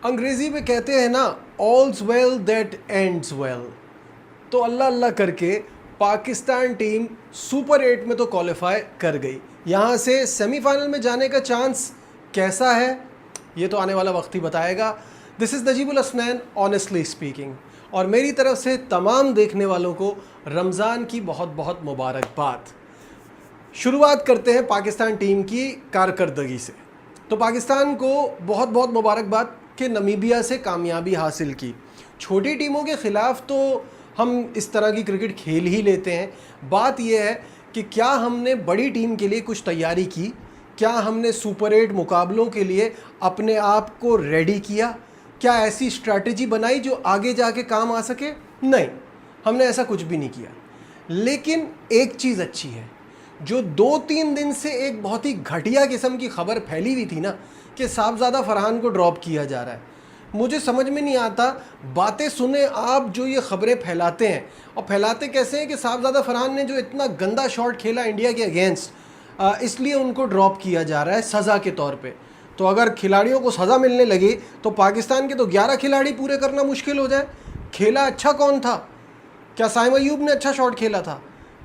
अंग्रेजी में कहते हैं ना, ऑल्स वेल दैट एंड्स वेल। तो अल्लाह अल्लाह करके पाकिस्तान टीम सुपर 8 में तो क्वालिफाई कर गई। यहाँ से सेमीफाइनल में जाने का चांस कैसा है ये तो आने वाला वक्त ही बताएगा। This is Najibul Hasnain honestly speaking, और मेरी तरफ से तमाम देखने वालों को रमज़ान की बहुत बहुत मुबारकबाद। शुरुआत करते हैं पाकिस्तान टीम की कारकर्दगी से। तो पाकिस्तान को बहुत बहुत मुबारकबाद कि नमीबिया से कामयाबी हासिल की। छोटी टीमों के ख़िलाफ़ तो हम इस तरह की क्रिकेट खेल ही लेते हैं। बात यह है कि क्या हमने बड़ी टीम के लिए कुछ तैयारी की, क्या हमने सुपर 8 मुकाबलों के लिए अपने आप को रेडी किया, क्या ऐसी स्ट्रैटेजी बनाई जो आगे जाके काम आ सके? नहीं, हमने ऐसा कुछ भी नहीं किया। लेकिन एक चीज़ अच्छी है, जो 2-3 दिन से एक बहुत ही घटिया किस्म की खबर फैली हुई थी ना कि साहबजादा फरहान को ड्रॉप किया जा रहा है, मुझे समझ में नहीं आता। बातें सुने आप जो ये खबरें फैलाते हैं, और फैलाते कैसे हैं कि साहबजादा फरहान ने जो इतना गंदा शॉट खेला इंडिया के अगेंस्ट, इसलिए उनको ड्रॉप किया जा रहा है सज़ा के तौर पे। तो अगर खिलाड़ियों को सज़ा मिलने लगी तो पाकिस्तान के तो 11 खिलाड़ी पूरे करना मुश्किल हो जाए। खेला अच्छा कौन था? क्या साइम अयूब ने अच्छा शॉट खेला था?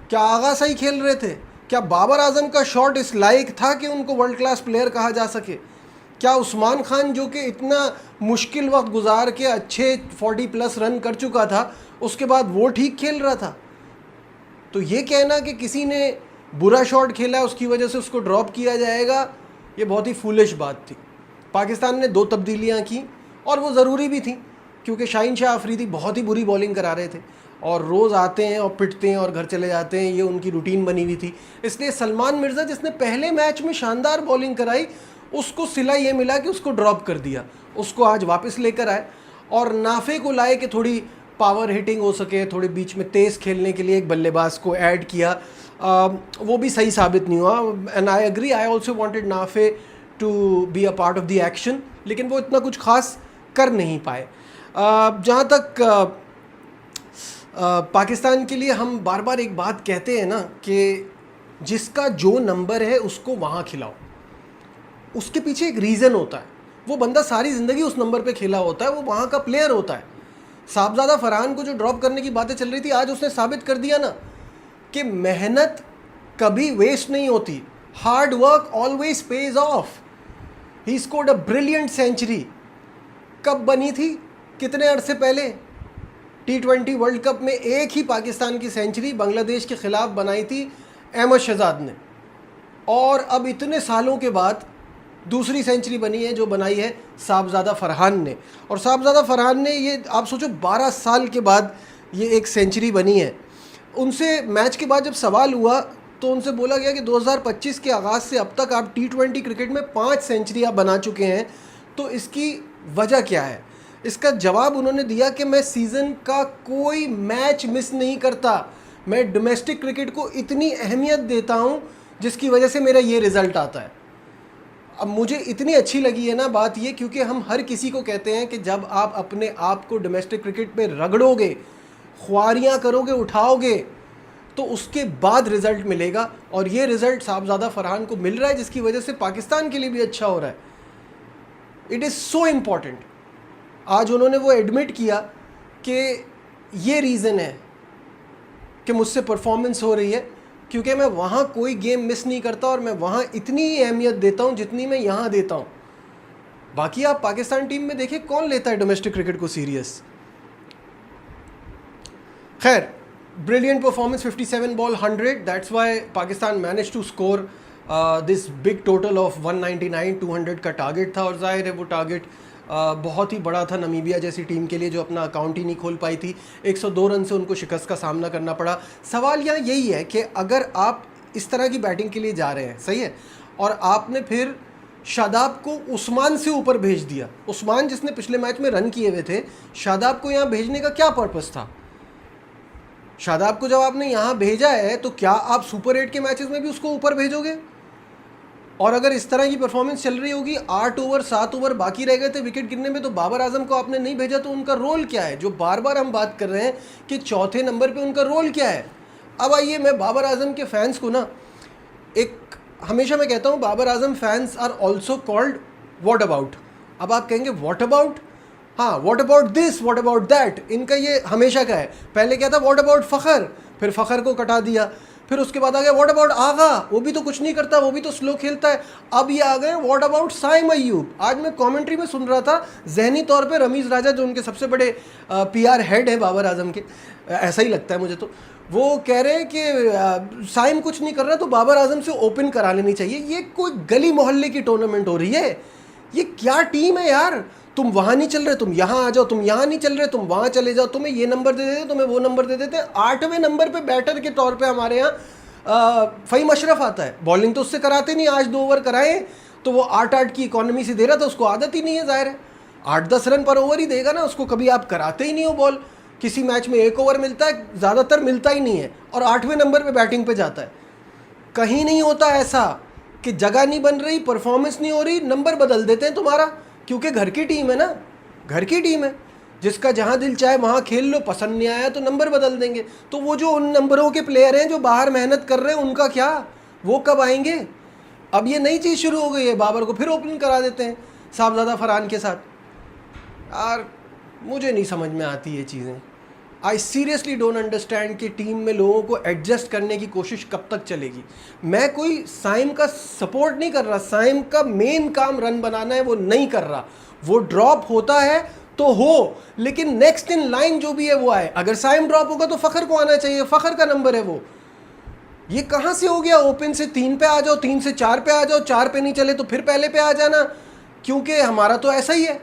क्या आगा सही खेल रहे थे? क्या बाबर आजम का शॉट इस लायक था कि उनको वर्ल्ड क्लास प्लेयर कहा जा सके? क्या उस्मान खान जो कि इतना मुश्किल वक्त गुजार के अच्छे 40+ रन कर चुका था, उसके बाद वो ठीक खेल रहा था? तो ये कहना कि किसी ने बुरा शॉट खेला उसकी वजह से उसको ड्रॉप किया जाएगा, ये बहुत ही फूलिश बात थी। पाकिस्तान ने 2 तब्दीलियाँ की और वो ज़रूरी भी थी, क्योंकि शाहीन शाह अफरीदी बहुत ही बुरी बॉलिंग करा रहे थे और रोज़ आते हैं और पिटते हैं और घर चले जाते हैं, ये उनकी रूटीन बनी हुई थी। इसलिए सलमान मिर्ज़ा जिसने पहले मैच में शानदार बॉलिंग कराई, उसको सिला ये मिला कि उसको ड्रॉप कर दिया। उसको आज वापस लेकर आए और नाफे को लाए कि थोड़ी पावर हिटिंग हो सके, थोड़े बीच में तेज़ खेलने के लिए एक बल्लेबाज को ऐड किया। वो भी सही साबित नहीं हुआ। And I agree, I also wanted Nafay to be a part of the action, लेकिन वो इतना कुछ खास कर नहीं पाए। जहाँ तक पाकिस्तान के लिए हम बार बार एक बात कहते हैं ना कि जिसका जो नंबर है उसको वहाँ खिलाओ। उसके पीछे एक रीज़न होता है, वो बंदा सारी ज़िंदगी उस नंबर पे खेला होता है, वो वहाँ का प्लेयर होता है। साहबजादा फरहान को जो ड्रॉप करने की बातें चल रही थी, आज उसने साबित कर दिया ना कि मेहनत कभी वेस्ट नहीं होती। Hard work always pays off. He scored a brilliant century. कब बनी थी? कितने अरसे पहले? T20 वर्ल्ड कप में एक ही पाकिस्तान की सेंचुरी बांग्लादेश के ख़िलाफ़ बनाई थी अहमद शहजाद ने, और अब इतने सालों के बाद दूसरी सेंचुरी बनी है जो बनाई है साहबजादा फरहान ने। और साहबजादा फरहान ने, ये आप सोचो 12 साल के बाद ये एक सेंचुरी बनी है। उनसे मैच के बाद जब सवाल हुआ तो उनसे बोला गया कि 2025 के आगाज़ से अब तक आप T20 क्रिकेट में 5 सेंचुरी आप बना चुके हैं, तो इसकी वजह क्या है? इसका जवाब उन्होंने दिया कि मैं सीज़न का कोई मैच मिस नहीं करता, मैं डोमेस्टिक क्रिकेट को इतनी अहमियत देता हूं जिसकी वजह से मेरा ये रिज़ल्ट आता है। अब मुझे इतनी अच्छी लगी है ना बात ये, क्योंकि हम हर किसी को कहते हैं कि जब आप अपने आप को डोमेस्टिक क्रिकेट में रगड़ोगे, ख्वारियाँ करोगे, उठाओगे, तो उसके बाद रिज़ल्ट मिलेगा। और ये रिज़ल्ट साहबजादा फरहान को मिल रहा है, जिसकी वजह से पाकिस्तान के लिए भी अच्छा हो रहा है। It is so important. आज उन्होंने वो एडमिट किया कि ये रीज़न है कि मुझसे परफॉर्मेंस हो रही है, क्योंकि मैं वहाँ कोई गेम मिस नहीं करता और मैं वहाँ इतनी ही अहमियत देता हूँ जितनी मैं यहाँ देता हूँ। बाकी आप पाकिस्तान टीम में देखें कौन लेता है डोमेस्टिक क्रिकेट को सीरियस। खैर, brilliant performance, 57 ball 100, that's why Pakistan manage to score this big total of 199। 200 का टारगेट था और जाहिर है वो टारगेट बहुत ही बड़ा था नमीबिया जैसी टीम के लिए जो अपना अकाउंट ही नहीं खोल पाई थी। 102 रन से उनको शिकस्त का सामना करना पड़ा। सवाल यहाँ यही है कि अगर आप इस तरह की बैटिंग के लिए जा रहे हैं, सही है, और आपने फिर शादाब को उस्मान से ऊपर भेज दिया, उस्मान जिसने पिछले मैच में रन किए हुए थे, शादाब को यहाँ भेजने का क्या पर्पस था? शादाब को जब आपने यहाँ भेजा है तो क्या आप सुपर 8 के मैचेस में भी उसको ऊपर भेजोगे? और अगर इस तरह की परफॉर्मेंस चल रही होगी, 8 ओवर 7 ओवर बाकी रह गए थे विकेट गिरने में, तो बाबर आजम को आपने नहीं भेजा, तो उनका रोल क्या है? जो बार बार हम बात कर रहे हैं कि चौथे नंबर पे उनका रोल क्या है। अब आइए, मैं बाबर आजम के फैंस को ना, एक हमेशा मैं कहता हूँ Babar Azam fans are also called what about. अब आप कहेंगे वॉट अबाउट, हाँ, what about this, what about that, इनका ये हमेशा का है। पहले क्या था, व्हाट अबाउट फ़खर, फिर फ़खर को कटा दिया, फिर उसके बाद आ गया व्हाट अबाउट आगा, वो भी तो कुछ नहीं करता, वो भी तो स्लो खेलता है। अब ये आ गए व्हाट अबाउट साइम अय्यूब। आज मैं कमेंट्री में सुन रहा था, जहनी तौर पे रमीज़ राजा जो उनके सबसे बड़े पीआर हेड हैं बाबर आजम के, ऐसा ही लगता है मुझे, तो वो कह रहे हैं कि साइम कुछ नहीं कर रहा तो बाबर आजम से ओपन करा लेनी चाहिए। ये कोई गली मोहल्ले की टूर्नामेंट हो रही है, ये क्या टीम है यार? तुम वहाँ नहीं चल रहे, तुम यहाँ आ जाओ, तुम यहाँ नहीं चल रहे, तुम वहाँ चले जाओ, तुम्हें ये नंबर दे देते, तुम्हें वो नंबर दे देते। 8वें नंबर पे बैटर के तौर पे हमारे यहाँ फ़हीम अशरफ आता है। बॉलिंग तो उससे कराते नहीं, आज 2 ओवर कराए तो वो 8-8 की इकोनॉमी से दे रहा था, उसको आदत ही नहीं है, जाहिर है 8-10 रन पर ओवर ही देगा ना उसको, कभी आप कराते ही नहीं हो बॉल। किसी मैच में 1 ओवर मिलता है, ज़्यादातर मिलता ही नहीं है, और 8वें नंबर पर बैटिंग पर जाता है। कहीं नहीं होता ऐसा कि जगह नहीं बन रही, परफॉर्मेंस नहीं हो रही, नंबर बदल देते हैं तुम्हारा, क्योंकि घर की टीम है ना, घर की टीम है, जिसका जहाँ दिल चाहे वहाँ खेल लो, पसंद नहीं आया तो नंबर बदल देंगे। तो वो जो उन नंबरों के प्लेयर हैं जो बाहर मेहनत कर रहे हैं, उनका क्या, वो कब आएंगे? अब ये नई चीज़ शुरू हो गई है, बाबर को फिर ओपनिंग करा देते हैं साहबजादा फरहान के साथ। यार मुझे नहीं समझ में आती ये चीज़ें। आई सीरियसली डोंट अंडरस्टैंड कि टीम में लोगों को एडजस्ट करने की कोशिश कब तक चलेगी। मैं कोई साइम का सपोर्ट नहीं कर रहा, साइम का मेन काम रन बनाना है, वो नहीं कर रहा। वो ड्रॉप होता है तो हो, लेकिन नेक्स्ट इन लाइन जो भी है वो आए। अगर साइम ड्रॉप होगा तो फ़खर को आना चाहिए, फ़खर का नंबर है वो। ये कहाँ से हो गया, ओपन से 3 पे आ जाओ, 3 से 4 पे आ जाओ, 4 पे नहीं चले तो फिर पहले पे आ जाना, क्योंकि हमारा तो ऐसा ही है,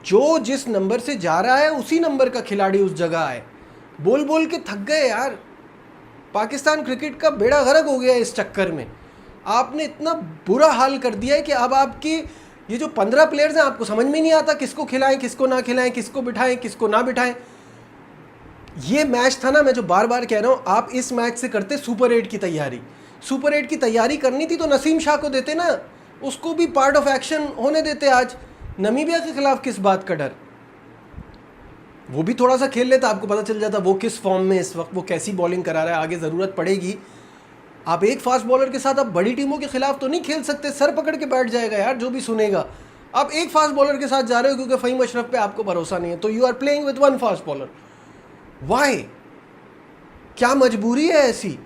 जो जिस नंबर से जा रहा है उसी नंबर का खिलाड़ी उस जगह आए। बोल बोल के थक गए यार, पाकिस्तान क्रिकेट का बेड़ा गर्क हो गया इस चक्कर में। आपने इतना बुरा हाल कर दिया है कि अब आपकी ये जो 15 प्लेयर्स हैं, आपको समझ में नहीं आता किसको खिलाएं, किसको ना खिलाएं, किसको बिठाएं, किसको ना बिठाएं। ये मैच था ना, मैं जो बार बार कह रहा हूँ, आप इस मैच से करते सुपर 8 की तैयारी। सुपर 8 की तैयारी करनी थी तो नसीम शाह को देते ना, उसको भी पार्ट ऑफ एक्शन होने देते। आज नमीबिया के खिलाफ किस बात का डर, वो भी थोड़ा सा खेल लेता, आपको पता चल जाता वो किस फॉर्म में इस वक्त, वो कैसी बॉलिंग करा रहा है, आगे ज़रूरत पड़ेगी। आप एक फास्ट बॉलर के साथ आप बड़ी टीमों के खिलाफ तो नहीं खेल सकते, सर पकड़ के बैठ जाएगा यार जो भी सुनेगा। आप एक फास्ट बॉलर के साथ जा रहे हो क्योंकि फ़हीम अशरफ पे आपको भरोसा नहीं है, तो you are playing with 1 fast bowler. Why, क्या मजबूरी है ऐसी?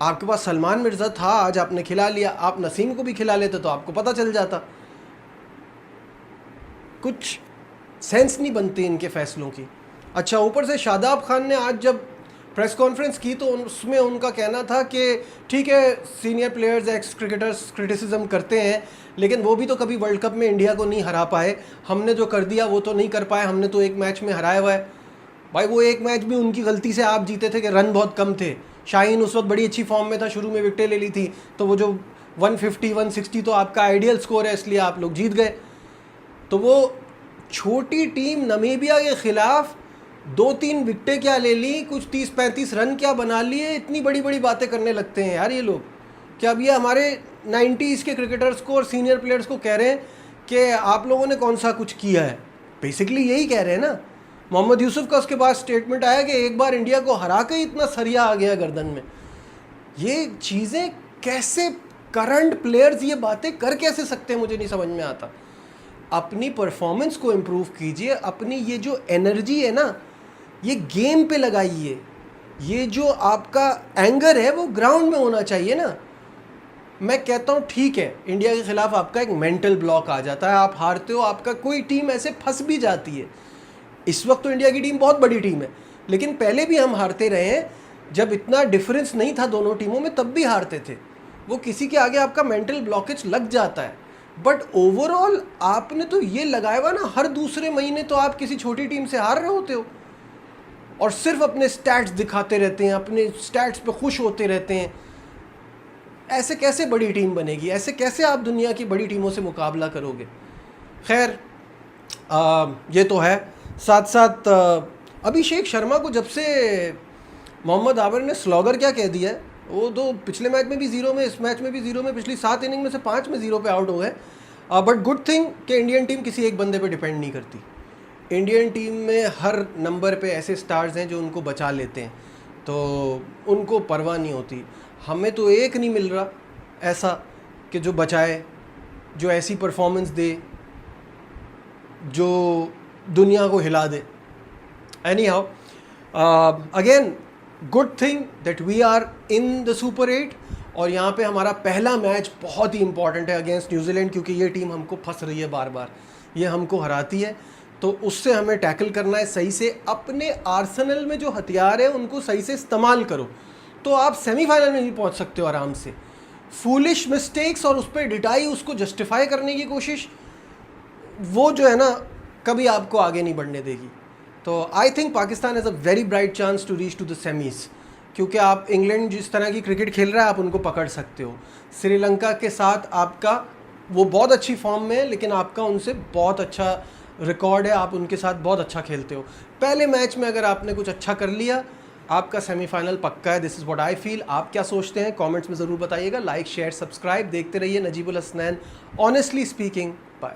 आपके पास सलमान मिर्ज़ा था, आज आपने खिला लिया, आप नसीम को भी खिला लेते तो आपको पता चल जाता। कुछ सेंस नहीं बनती इनके फैसलों की। अच्छा, ऊपर से शादाब खान ने आज जब प्रेस कॉन्फ्रेंस की तो उसमें उनका कहना था कि ठीक है, senior players, x cricketers criticism करते हैं, लेकिन वो भी तो कभी वर्ल्ड कप में इंडिया को नहीं हरा पाए, हमने जो कर दिया वो तो नहीं कर पाए, हमने तो एक मैच में हराया हुआ है। भाई वो एक मैच भी उनकी गलती से आप जीते थे कि रन बहुत कम थे। शाहीन उस वक्त बड़ी अच्छी फॉर्म में था, शुरू में विकेटें ले ली थी, तो वो जो 150 160 तो आपका आइडियल स्कोर है, इसलिए आप लोग जीत गए। तो वो छोटी टीम नमीबिया के खिलाफ 2-3 विकेटें क्या ले ली, कुछ 30-35 रन क्या बना लिए, इतनी बड़ी बड़ी बातें करने लगते हैं यार ये लोग। क्या अब ये हमारे 90s के क्रिकेटर्स को और सीनियर प्लेयर्स को कह रहे हैं कि आप लोगों ने कौन सा कुछ किया है? बेसिकली यही कह रहे हैं ना। मोहम्मद यूसुफ का उसके बाद स्टेटमेंट आया कि एक बार इंडिया को हरा के इतना सरिया आ गया गर्दन में। ये चीज़ें कैसे करंट प्लेयर्स ये बातें कर कैसे सकते हैं, मुझे नहीं समझ में आता। अपनी परफॉर्मेंस को इम्प्रूव कीजिए, अपनी ये जो एनर्जी है ना ये गेम पे लगाइए, ये जो आपका एंगर है वो ग्राउंड में होना चाहिए ना। मैं कहता हूँ ठीक है, इंडिया के खिलाफ आपका एक मेंटल ब्लॉक आ जाता है, आप हारते हो, आपका कोई टीम ऐसे फंस भी जाती है। इस वक्त तो इंडिया की टीम बहुत बड़ी टीम है, लेकिन पहले भी हम हारते रहे हैं, जब इतना डिफरेंस नहीं था दोनों टीमों में तब भी हारते थे। वो किसी के आगे आपका मेंटल ब्लॉकेज लग जाता है। बट ओवरऑल आपने तो ये लगाया हुआ ना, हर दूसरे महीने तो आप किसी छोटी टीम से हार रहे होते हो और सिर्फ अपने स्टैट्स दिखाते रहते हैं, अपने स्टैट्स पे खुश होते रहते हैं। ऐसे कैसे बड़ी टीम बनेगी? ऐसे कैसे आप दुनिया की बड़ी टीमों से मुकाबला करोगे? खैर ये तो है। साथ साथ अभिषेक शर्मा को जब से मोहम्मद आबिर ने स्लॉगर क्या कह दिया है, वो तो पिछले मैच में भी 0 में, इस मैच में भी 0 में, पिछली 7 इनिंग में से 5 में 0 पे आउट हो गए। बट गुड थिंग कि इंडियन टीम किसी एक बंदे पे डिपेंड नहीं करती। इंडियन टीम में हर नंबर पे ऐसे स्टार्स हैं जो उनको बचा लेते हैं, तो उनको परवाह नहीं होती। हमें तो एक नहीं मिल रहा ऐसा कि जो बचाए, जो ऐसी परफॉर्मेंस दे। जो दुनिया को हिला दे। Anyhow, again good thing that we are in the super 8 और यहाँ पे हमारा पहला मैच बहुत ही इंपॉर्टेंट है अगेंस्ट न्यूजीलैंड, क्योंकि ये टीम हमको फंस रही है बार बार, ये हमको हराती है, तो उससे हमें टैकल करना है सही से। अपने आर्सेनल में जो हथियार है उनको सही से इस्तेमाल करो, तो आप सेमीफाइनल में भी पहुंच सकते हो आराम से। फूलिश मिस्टेक्स और उस पर डिटाई, उसको जस्टिफाई करने की कोशिश, वो जो है ना कभी आपको आगे नहीं बढ़ने देगी। तो I think Pakistan has a very bright chance to reach to the semis, क्योंकि आप इंग्लैंड जिस तरह की क्रिकेट खेल रहा है आप उनको पकड़ सकते हो। श्रीलंका के साथ आपका वो बहुत अच्छी फॉर्म में है, लेकिन आपका उनसे बहुत अच्छा रिकॉर्ड है, आप उनके साथ बहुत अच्छा खेलते हो। पहले मैच में अगर आपने कुछ अच्छा कर लिया, आपका सेमीफाइनल पक्का है। This is what I feel. आप क्या सोचते हैं कमेंट्स में ज़रूर बताइएगा। लाइक शेयर सब्सक्राइब देखते रहिए Najibul Hasnain honestly speaking. Bye.